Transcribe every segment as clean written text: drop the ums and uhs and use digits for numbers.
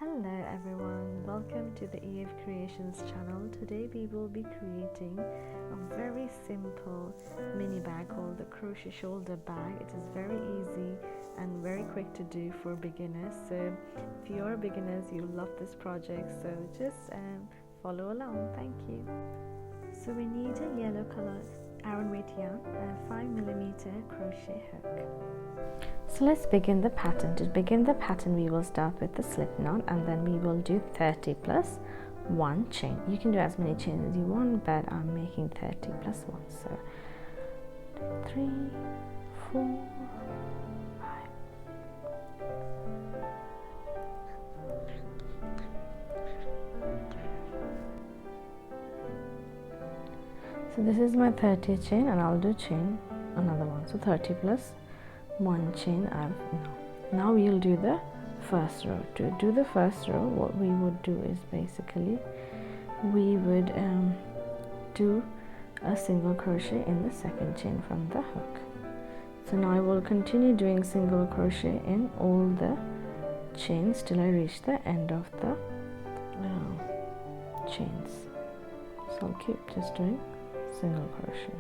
Hello everyone, welcome to the EF Creations channel. Today we will be creating a very simple mini bag called the Crochet Shoulder Bag. It is very easy and very quick to do for beginners. So if you are beginners, you'll love this project. So just follow along. Thank you. So we need a yellow color Aran weight yarn and a 5mm crochet hook. So let's begin the pattern. To begin the pattern, we will start with the slip knot and then we will do 30 plus 1 chain. You can do as many chains as you want, but I'm making 30 plus 1. So 3, 4, 5. So this is my 30th chain and I'll do chain another one. So 30 plus 1 chain now we'll do the first row. To do the first row, what we would do is basically we would do a single crochet in the second chain from the hook. So now I will continue doing single crochet in all the chains till I reach the end of the chains. So I'll keep just doing single crochet.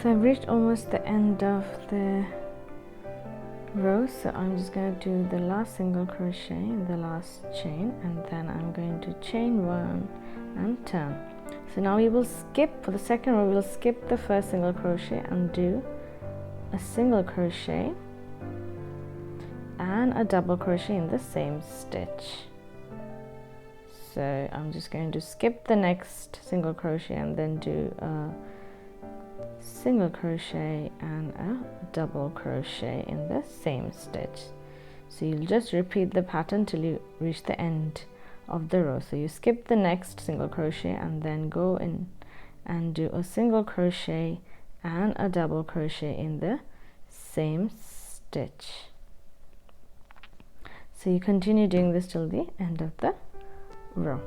So I've reached almost the end of the row, so I'm just going to do the last single crochet in the last chain and then I'm going to chain 1 and turn. So now we will skip, for the second row we'll skip the first single crochet and do a single crochet and a double crochet in the same stitch. So I'm just going to skip the next single crochet and then do a single crochet and a double crochet in the same stitch. So you'll just repeat the pattern till you reach the end of the row. So you skip the next single crochet and then go in and do a single crochet and a double crochet in the same stitch. So you continue doing this till the end of the row.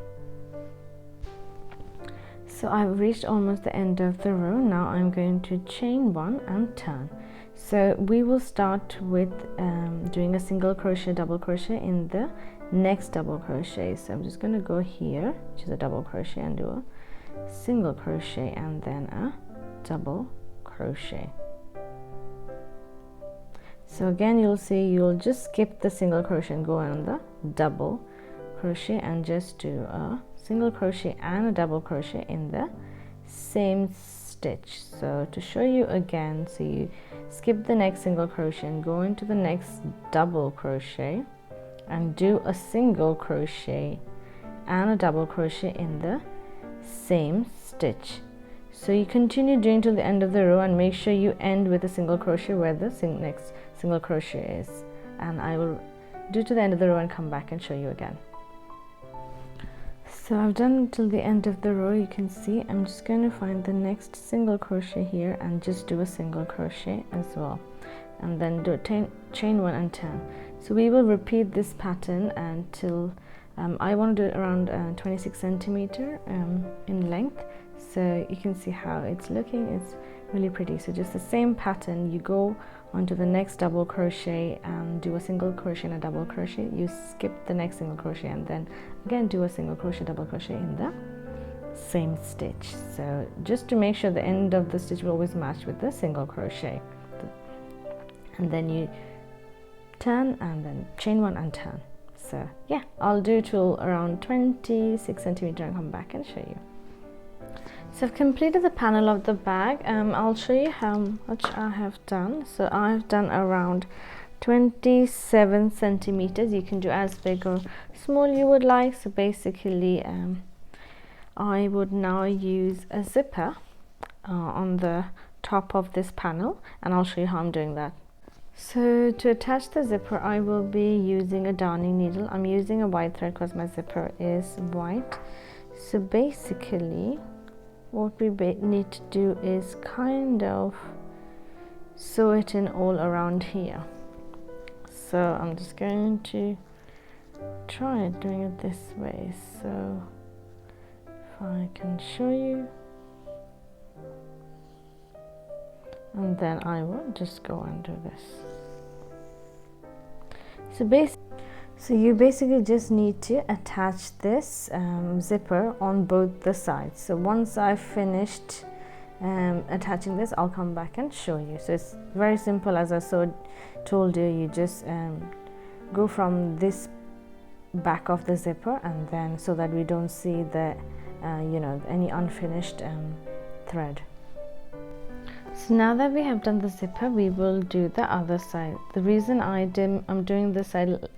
So I've reached almost the end of the row. Now I'm going to chain 1 and turn. So we will start with doing a single crochet, double crochet in the next double crochet. So I'm just going to go here, which is a double crochet, and do a single crochet and then a double crochet. So again, you'll see you'll just skip the single crochet and go on the double crochet and just do a single crochet and a double crochet in the same stitch. So to show you again, so you skip the next single crochet and go into the next double crochet and do a single crochet and a double crochet in the same stitch. So you continue doing till the end of the row and make sure you end with a single crochet where the next single crochet is, and I will do to the end of the row and come back and show you again. So I've done till the end of the row. You can see I'm just going to find the next single crochet here and just do a single crochet as well, and then do a chain 1 and turn. So we will repeat this pattern until I want to do it around 26 centimeter in length. So you can see how it's looking. It's really pretty. So just the same pattern, you go onto the next double crochet and do a single crochet and a double crochet. You skip the next single crochet and then again do a single crochet, double crochet in the same stitch. So just to make sure the end of the stitch will always match with the single crochet, and then you turn and then chain 1 and turn. So yeah, I'll do till around 26 centimeter and come back and show you. So I've completed the panel of the bag. I'll show you how much I have done. So I've done around 27 centimeters. You can do as big or small you would like. So basically I would now use a zipper on the top of this panel, and I'll show you how I'm doing that. So to attach the zipper, I will be using a darning needle. I'm using a white thread because my zipper is white. So basically what we need to do is kind of sew it in all around here. So I'm just going to try doing it this way. So if I can show you, and then I will just go and do this. So you basically just need to attach this zipper on both the sides. So once I've finished attaching this, I'll come back and show you. So it's very simple, as I told you. You just go from this back of the zipper, and then so that we don't see the any unfinished thread. So now that we have done the zipper, we will do the other side. The reason I'm doing this side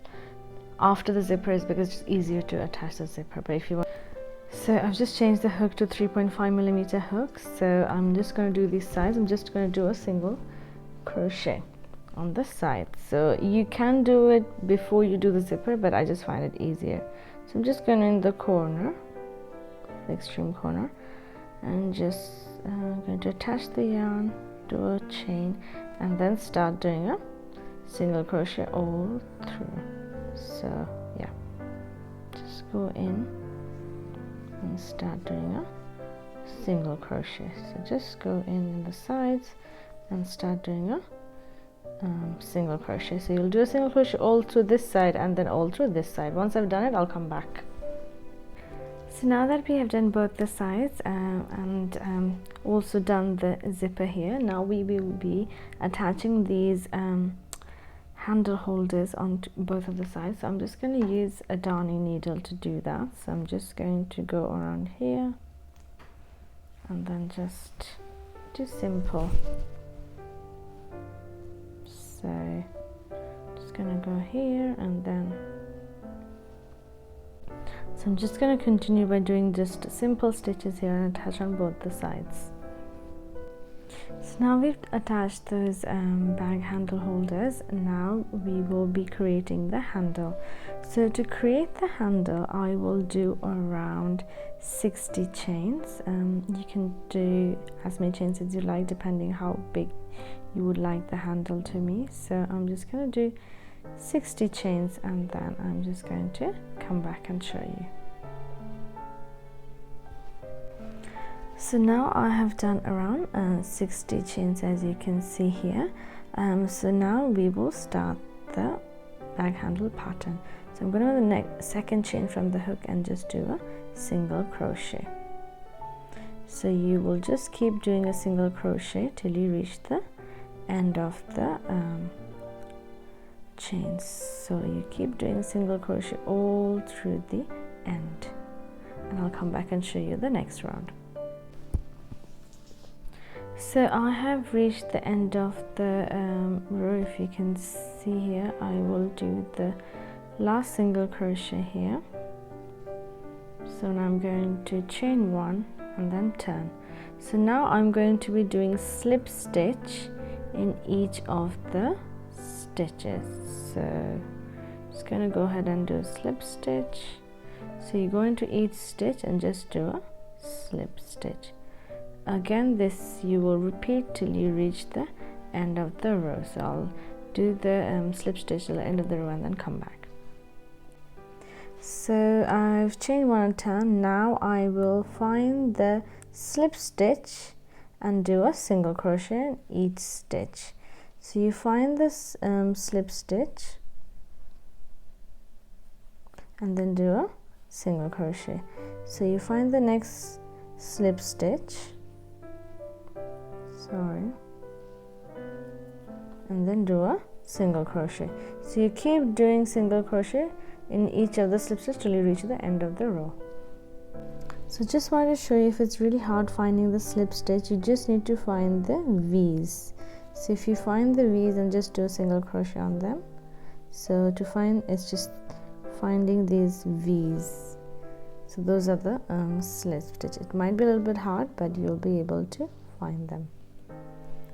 after the zipper is because it's easier to attach the zipper. But if you want, so I've just changed the hook to 3.5mm hook. So I'm just going to do these sides. I'm just going to do a single crochet on the side. So you can do it before you do the zipper, but I just find it easier. So I'm just going in the corner, the extreme corner, and just going to attach the yarn, do a chain, and then start doing a single crochet all through. So yeah, just go in and start doing a single crochet. So just go in the sides and start doing a single crochet. So you'll do a single crochet all through this side and then all through this side. Once I've done it, I'll come back. So now that we have done both the sides and also done the zipper here, now we will be attaching these handle holders on both of the sides. So I'm just going to use a darning needle to do that. So I'm just going to go around here and then just do simple. So just going to go here, and then so I'm just going to continue by doing just simple stitches here and attach on both the sides. So now we've attached those bag handle holders. Now we will be creating the handle. So to create the handle, I will do around 60 chains. You can do as many chains as you like, depending how big you would like the handle to be. So I'm just going to do 60 chains, and then I'm just going to come back and show you. So now I have done around 60 chains, as you can see here. So now we will start the bag handle pattern. So I'm going to do the second chain from the hook and just do a single crochet. So you will just keep doing a single crochet till you reach the end of the chains. So you keep doing single crochet all through the end, and I'll come back and show you the next round. So I have reached the end of the row. If you can see here, I will do the last single crochet here. So now I'm going to chain one and then turn. So now I'm going to be doing slip stitch in each of the stitches. So just going to go ahead and do a slip stitch. So you go into each stitch and just do a slip stitch. Again, this you will repeat till you reach the end of the row. So I'll do the slip stitch till the end of the row and then come back. So I've chained one and turned. Now I will find the slip stitch and do a single crochet in each stitch. So you find this slip stitch and then do a single crochet. So you find the next slip stitch, and then do a single crochet. So you keep doing single crochet in each of the slip stitches till you reach the end of the row. So just wanted to show you, if it's really hard finding the slip stitch, you just need to find the V's. So if you find the V's and just do a single crochet on them. So to find, it's just finding these V's. So those are the slip stitches. It might be a little bit hard, but you'll be able to find them.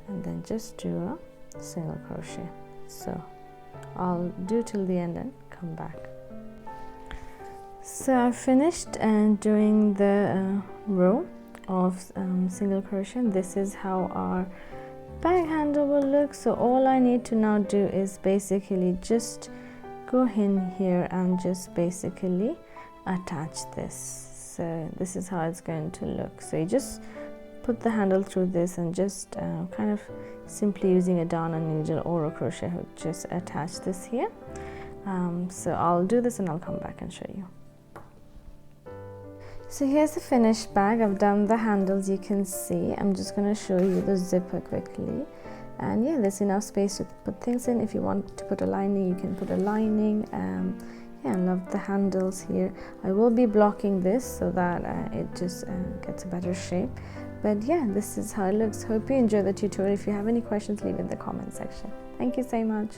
And then just do a single crochet. So I'll do till the end and come back. So I've finished doing the row of single crochet. This is how our bag handle will look. So all I need to now do is basically just go in here and just basically attach this. So this is how it's going to look. So you just put the handle through this and just kind of simply using a darner needle or a crochet hook, just attach this here. So I'll do this and I'll come back and show you. So here's the finished bag. I've done the handles, you can see. I'm just going to show you the zipper quickly. And yeah, there's enough space to put things in. If you want to put a lining, you can put a lining. Yeah, I love the handles here. I will be blocking this so that it just gets a better shape. But yeah, this is how it looks. Hope you enjoy the tutorial. If you have any questions, leave in the comment section. Thank you so much.